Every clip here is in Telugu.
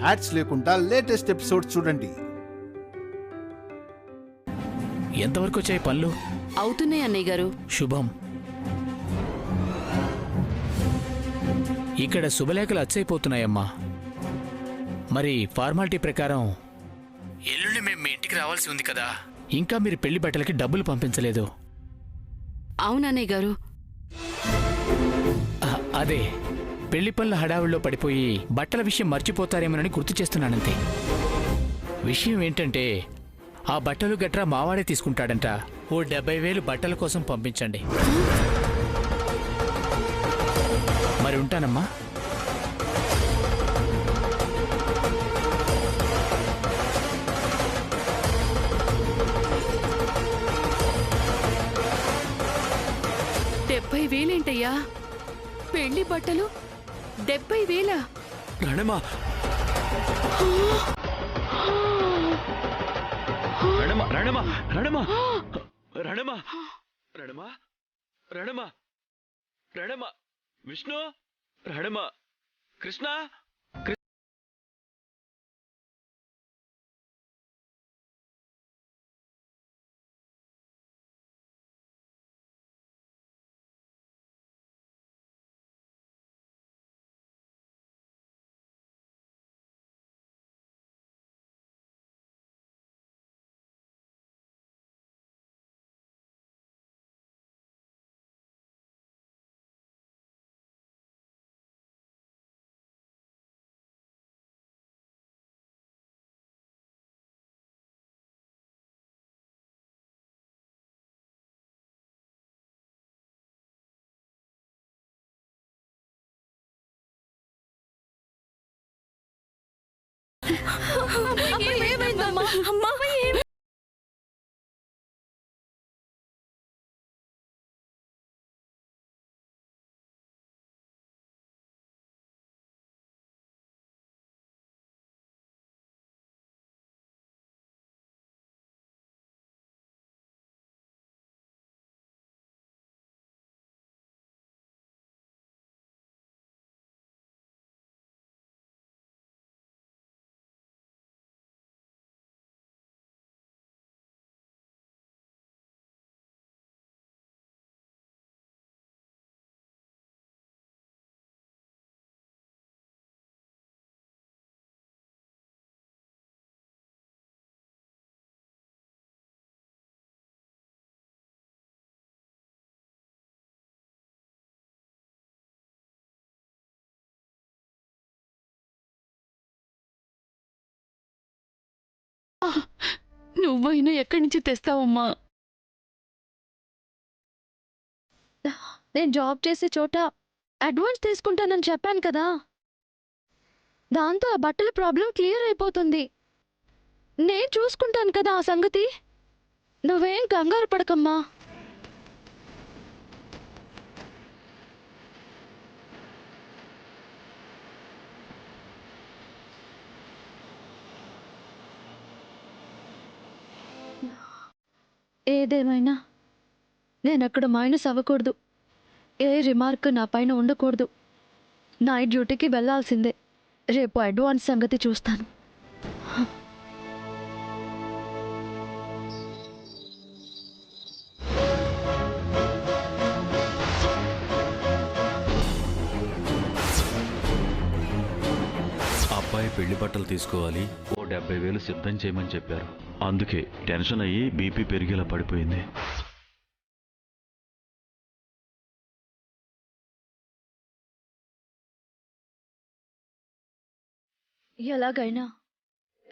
యాడ్స్ లేకుండా లేటెస్ట్ ఎపిసోడ్ చూడండి. ఎంతవరకు వచ్చాయి పనులు? అవుతున్నాయి అన్నయ్య గారు. శుభం. ఇక్కడ శుభలేఖలు అచ్చైపోతున్నాయమ్మా. మరి ఫార్మాలిటీ ప్రకారం ఎల్లుండి మేము మీ ఇంటికి రావాల్సి ఉంది కదా. ఇంకా మీరు పెళ్లి బట్టలకి డబ్బులు పంపించలేదు. అవునన్నయ్య గారు. అదే పెళ్లి పనుల హడావుల్లో పడిపోయి బట్టల విషయం మర్చిపోతారేమోనని గుర్తు చేస్తున్నానంతే. విషయం ఏంటంటే ఆ బట్టలు గట్రా మావాడే తీసుకుంటాడంట. ఓ 70,000 బట్టల కోసం పంపించండి. మరి ఉంటానమ్మా. ఏంటయ్యా పెళ్లి బట్టలు 70,000? రణమా రణమా రణమా రణమా రణమా రణమా రణమా రణమా విష్ణు రణమా కృష్ణ. నువ్వైనా ఎక్కడి నుంచి తెస్తావమ్మా? నేను జాబ్ చేసే చోట అడ్వాన్స్ తీసుకుంటానని చెప్పాను కదా. దాంతో ఆ బట్టల ప్రాబ్లం క్లియర్ అయిపోతుంది. నేను చూసుకుంటాను కదా ఆ సంగతి. నువ్వేం కంగారు పడకమ్మా. ఏదేమైనా నేను అక్కడ మైనస్ అవ్వకూడదు. ఏ రిమార్క్ నా పైన ఉండకూడదు. నైట్ డ్యూటీకి వెళ్ళాల్సిందే. రేపు అడ్వాన్స్ సంగతి చూస్తాను. అబ్బాయి పెళ్లి బట్టలు తీసుకోవాలి, ఓ 70,000 సిద్ధం చేయమని చెప్పారు. అందుకే టెన్షన్ అయ్యి బీపీ పెరిగేలా పడిపోయింది. ఎలాగైనా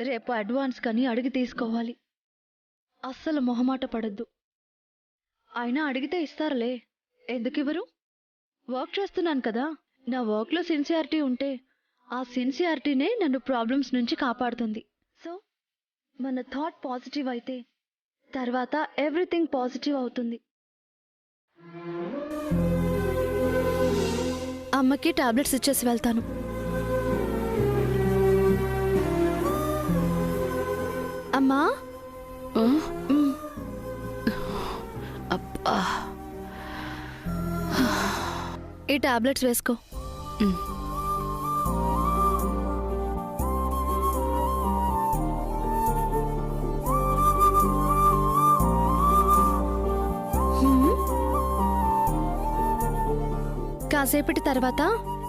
రేపు అడ్వాన్స్ కానీ అడిగి తీసుకోవాలి. అస్సలు మొహమాట పడద్దు. అయినా అడిగితే ఇస్తారులే. ఎందుకివ్వరు? వర్క్ చేస్తున్నాను కదా. నా వర్క్లో సిన్సియారిటీ ఉంటే ఆ సిన్సియారిటీనే నన్ను ప్రాబ్లమ్స్ నుంచి కాపాడుతుంది. సో మన థాట్ పాజిటివ్ అయితే తర్వాత ఎవ్రీథింగ్ పాజిటివ్ అవుతుంది. అమ్మకి టాబ్లెట్స్ ఇచ్చేసి వెళ్తాను. అమ్మా, అబ్బా, ఈ టాబ్లెట్స్ వేసుకో. కాసేపటి తర్వాత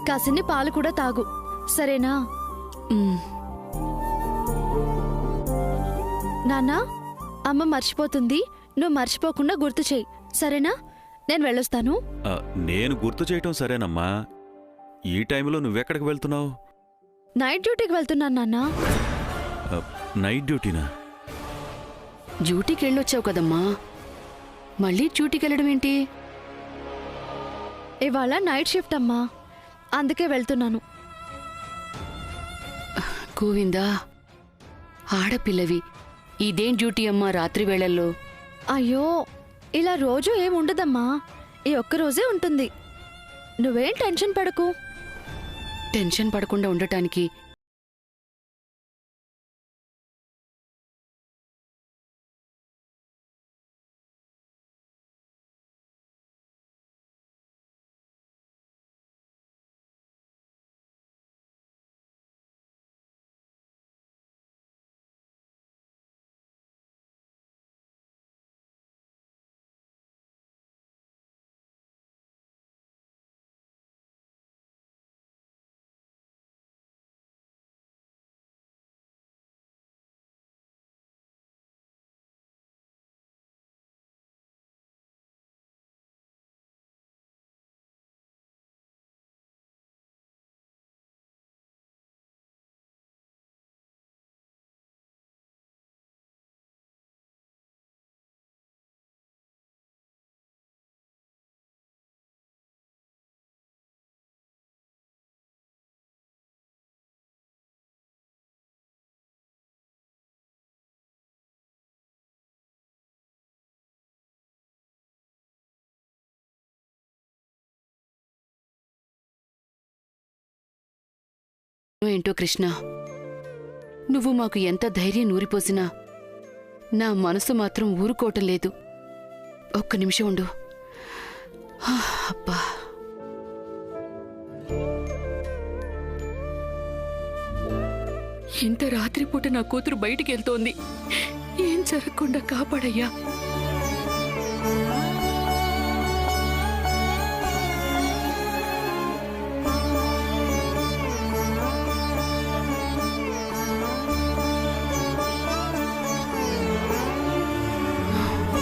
కాసిన్ని పాలు కూడా తాగు, సరేనా? ఉమ్, నాన్నా, అమ్మ మర్చిపోతుంది, నువ్వు మర్చిపోకుండా గుర్తు చెయ్యి, సరేనా? నేను వెళ్ళొస్తాను. నేను గుర్తు చేయటం సరేనమ్మా. ఈ టైంలో నువ్వెక్కడికి వెళ్తున్నావు? నైట్ డ్యూటీకి వెళ్తున్నాను నాన్నా. నైట్ డ్యూటీనా? డ్యూటీకి వెళ్ళొచ్చావు కదమ్మా, మళ్ళీ డ్యూటీకి వెళ్ళడం ఏంటి? ఇవాళ నైట్ షిఫ్ట్ అమ్మా, అందుకే వెళ్తున్నాను. గోవిందా, ఆడపిల్లవి, ఇదేం డ్యూటీ అమ్మా రాత్రి వేళల్లో? అయ్యో, ఇలా రోజు ఏముండదమ్మా, ఈ ఒక్కరోజే ఉంటుంది. నువ్వేం టెన్షన్ పడకు. టెన్షన్ పడకుండా ఉండటానికి ఏంటో కృష్ణ, నువ్వు మాకు ఎంత ధైర్యం నూరిపోసినా నా మనసు మాత్రం ఊరుకోవటం లేదు. ఒక్క నిమిషం ఉండు. అబ్బా, ఇంత రాత్రిపూట నా కూతురు బయటికి వెళ్తోంది, ఏం జరగకుండా కాపాడయ్యా.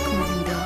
గోవిందా,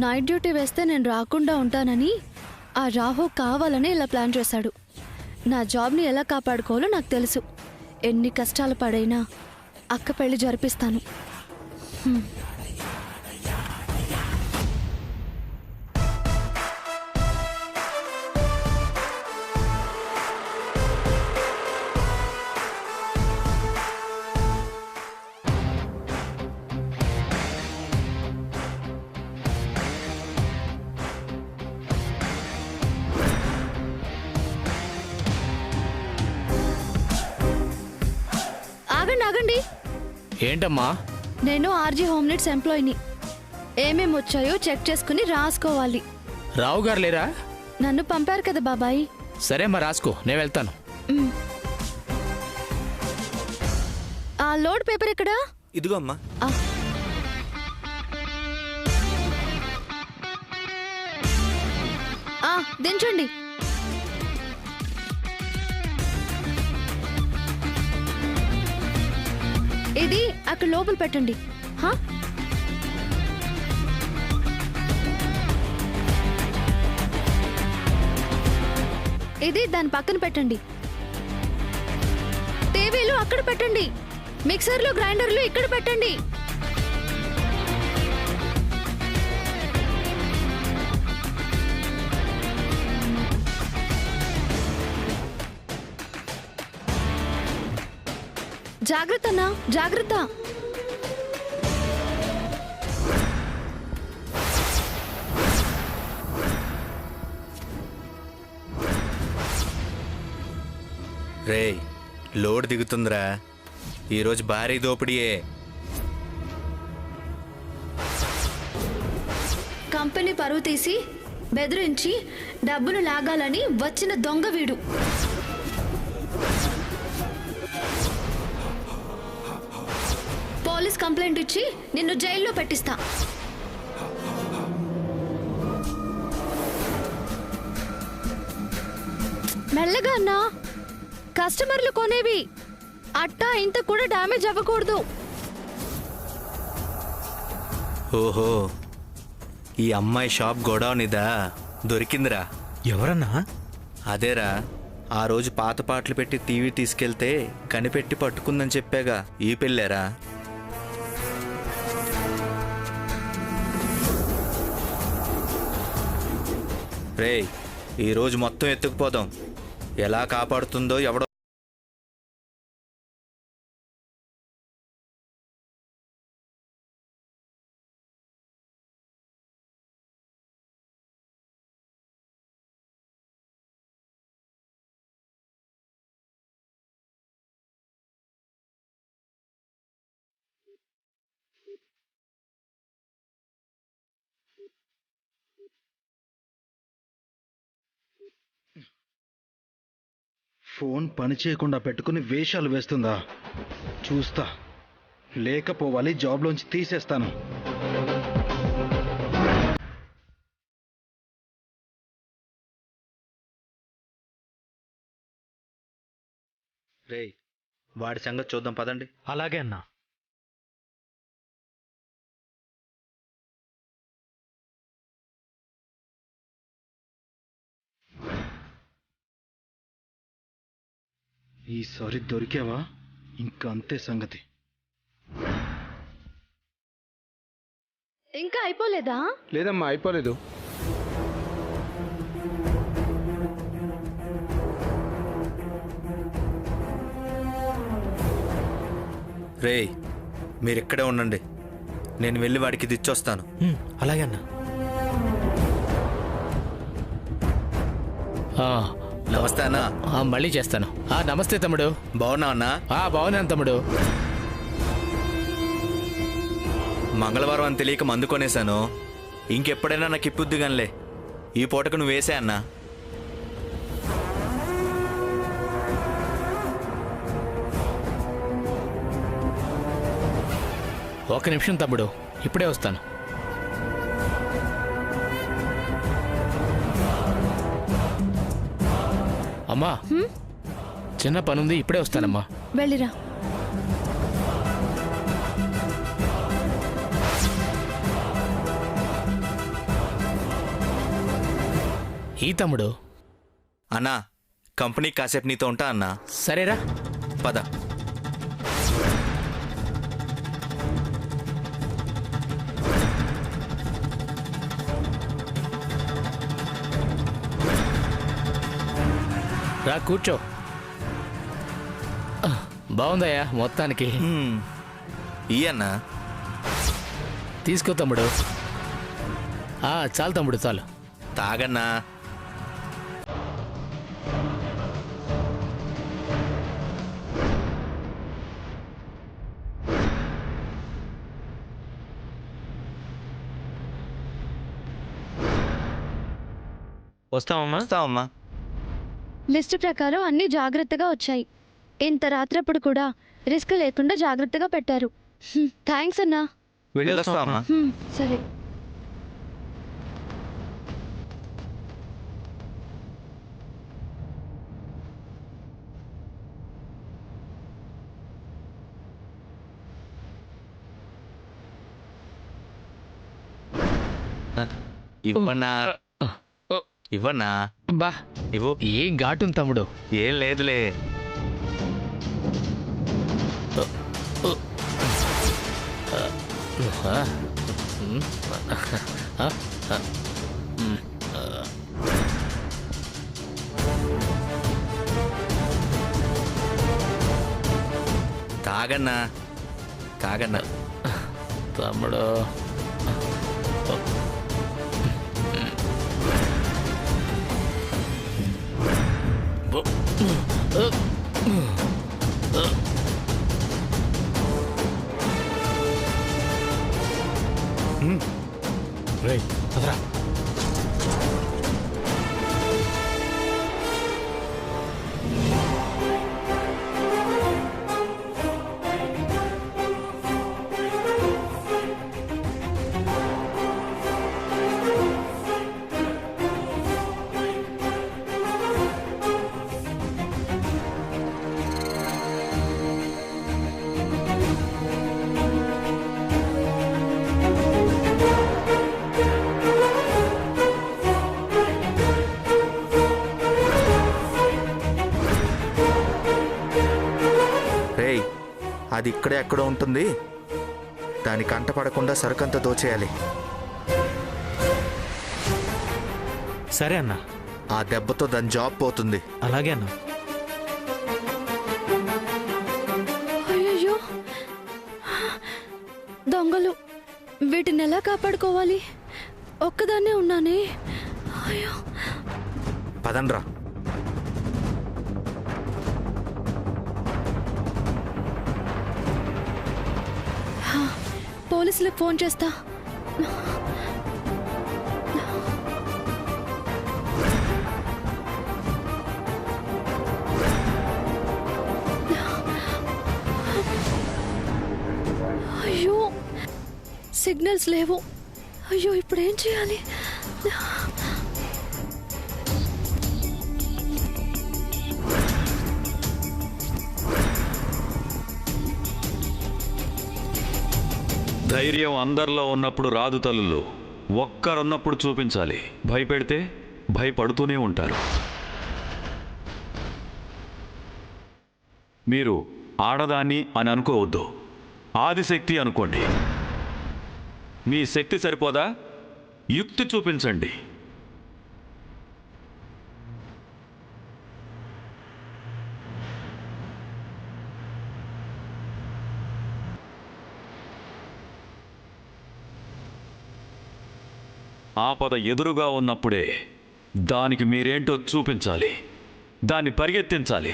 నైట్ డ్యూటీ వేస్తే నేను రాకుండా ఉంటానని ఆ రాహు కావాలని ఇలా ప్లాన్ చేశాడు. నా జాబ్ని ఎలా కాపాడుకోవాలో నాకు తెలుసు. ఎన్ని కష్టాలు పడైనా అక్క పెళ్లి జరిపిస్తాను. ఆగండి. ఏంటమ్మా? నేను ఆర్జీ హోమ్ నీడ్స్ ఎంప్లాయీని. ఏమేమి వచ్చాయో చెక్ చేసుకుని రాసుకోవాలి. రావు గారు లేరా? నన్ను పంపారు కదా బాబాయ్. సరే అమ్మా, రాసుకో, నేను వెళ్తాను. ఆ లోడ్ పేపర్ ఎక్కడా? ఇదిగో అమ్మా. దించండి. ఇది అక్కడ లోపల పెట్టండి. ఇది దాని పక్కన పెట్టండి. టీవీలు అక్కడ పెట్టండి. మిక్సర్లు గ్రైండర్లు ఇక్కడ పెట్టండి. జాగ్రత్త అన్నా, జాగ్రత్త. రేయ్, లోడ్ దిగుతుందిరా. ఈరోజు భారీ దోపిడీయే. కంపెనీ పరువు తీసి బెదిరించి డబ్బులు లాగాలని వచ్చిన దొంగ వీడు. పోలీస్ కంప్లైంట్ ఇచ్చి నిన్ను జైల్లో పెట్టిస్తా. మెల్లగా అన్నా, కస్టమర్లు కొనేవి. అట్టా ఇంత కూడా డ్యామేజ్ అవ్వకూడదు. ఓహో, ఈ అమ్మాయి షాప్ గోడౌన్ ఇదా? దొరికిందిరా. ఎవరన్నా? అదేరా, ఆ రోజు పాత పాటలు పెట్టి టీవీ తీసుకెళ్తే కనిపెట్టి పట్టుకుందని చెప్పాగా, ఈ పెళ్ళారా? రేయ్, ఈరోజు మొత్తం ఎత్తుకుపోదాం. ఎలా కాపాడుతుందో ఎవడో. ఫోన్ పని చేయకుండా పెట్టుకుని వేషాలు వేస్తుందా? చూస్తా. లేకపోవాలి, జాబ్లోంచి తీసేస్తాను. రేయ్, వాడి సంగతి చూద్దాం పదండి. అలాగే అన్నా. ఈసారి దొరికావా? ఇంకా అంతే సంగతి. ఇంకా అయిపోలేదా? లేదమ్మా, అయిపోలేదు. రేయ్, మీరిక్కడే ఉండండి. నేను వెళ్ళి వాడికి దిచ్చొస్తాను. అలాగే అన్నా. నమస్తే అన్నా. మళ్ళీ చేస్తాను. నమస్తే తమ్ముడు. బాగున్నావు అన్నా? బాగున్నాను తమ్ముడు. మంగళవారం అని తెలియక మందు కొనేశాను. ఇంకెప్పుడైనా నాకు ఇప్పుద్ది గనిలే. ఈ పూటకు నువ్వు వేసే అన్నా. ఒక నిమిషం తమ్ముడు, ఇప్పుడే వస్తాను. అమ్మా, చిన్న పనుంది, ఇప్పుడే వస్తానమ్మా. వెళ్ళిరా. ఈ తమ్ముడు. అన్నా, కంపెనీ కాసేపు నీతో ఉంటా అన్నా. సరేరా, పద. రా కూర్చో. బాగుందయ్యా మొత్తానికి. ఈ అన్నా. తీసుకో తమ్ముడు. చాలు తమ్ముడు, చాలు. తాగన్నా. వస్తామమ్మా. లిస్టు ప్రకారం అన్ని జాగ్రత్తగా వచ్చాయి. ఇంత రాత్రప్పుడు కూడా రిస్క్ లేకుండా జాగ్రత్తగా పెట్టారు. థ్యాంక్స్ అన్నా. వెళ్ళొస్తామా? సరే. ఇవ్వన్నా. ఇవ్వన్నా. బా, ఇవ్వు. ఏం ఘాటుంది తమ్ముడు. ఏం లేదులే. కాగన్నా కాగన్నా. తమ్ముడు రేయ్ అదరా. రేయ్, అది ఇక్కడే ఎక్కడో ఉంటుంది. దాని కంట పడకుండా సరుకంతా దోచేయాలి. సరే అన్నా. ఆ దెబ్బతో దాని జాబ్ పోతుంది. అలాగే అన్నా. అయ్యయ్యో, దొంగలు! వీటిని ఎలా కాపాడుకోవాలి? ఒక్కదాన్నే ఉన్నానే. అయ్యో, పదండ్రా. పోలీసులకు ఫోన్ చేస్తా. అయ్యో, సిగ్నల్స్ లేవు. అయ్యో, ఇప్పుడేం చేయాలి? ధైర్యం అందరిలో ఉన్నప్పుడు రాదు తల్లులు, ఒక్కరున్నప్పుడు చూపించాలి. భయపెడితే భయపడుతూనే ఉంటారు. మీరు ఆడదాన్ని అని అనుకోవద్దు, ఆదిశక్తి అనుకోండి. మీ శక్తి సరిపోదా? యుక్తి చూపించండి. ఆపద ఎదురుగా ఉన్నప్పుడే దానికి మీరేంటో చూపించాలి, దాన్ని పరిగెత్తించాలి.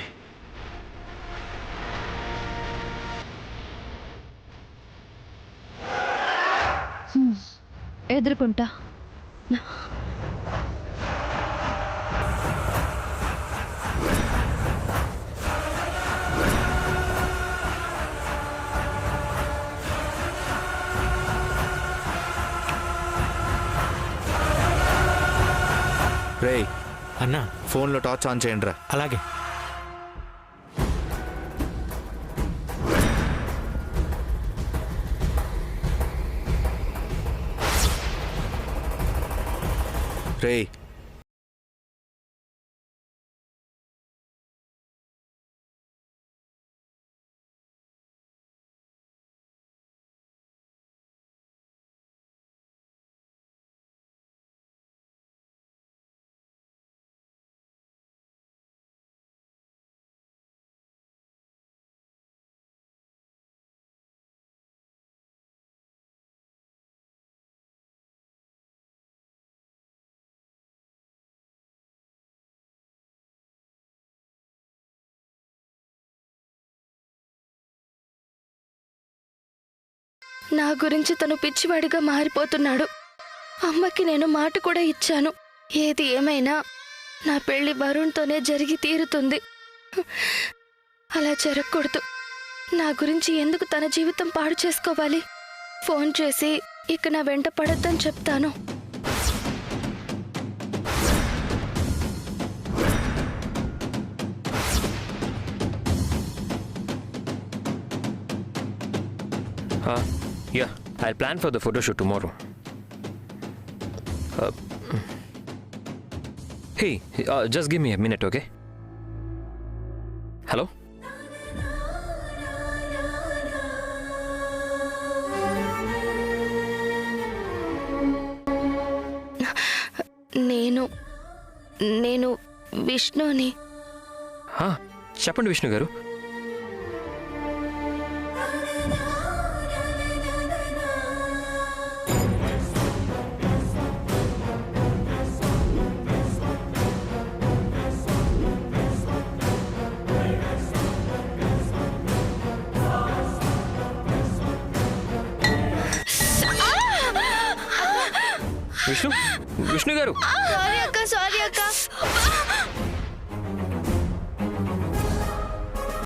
ఎదుర్కొంటా. రేయ్, అన్నా. ఫోన్లో టార్చ్ ఆన్ చేయండి రా. అలాగే. రేయ్, నా గురించి తను పిచ్చివాడిగా మారిపోతున్నాడు. అమ్మకి నేను మాట కూడా ఇచ్చాను. ఏది ఏమైనా నా పెళ్లి వరుణ్తోనే జరిగి తీరుతుంది. అలా జరగకూడదు. నా గురించి ఎందుకు తన జీవితం పాడు చేసుకోవాలి? ఫోన్ చేసి ఇక నా వెంట పడొద్దని చెప్తాను. Yeah, I'll plan for the photo shoot tomorrow. Hey, just give me a minute, okay? Hello? నేను విష్ణుని. చెప్పండి విష్ణు గారు. విష్ణు గారు సారీ అక్క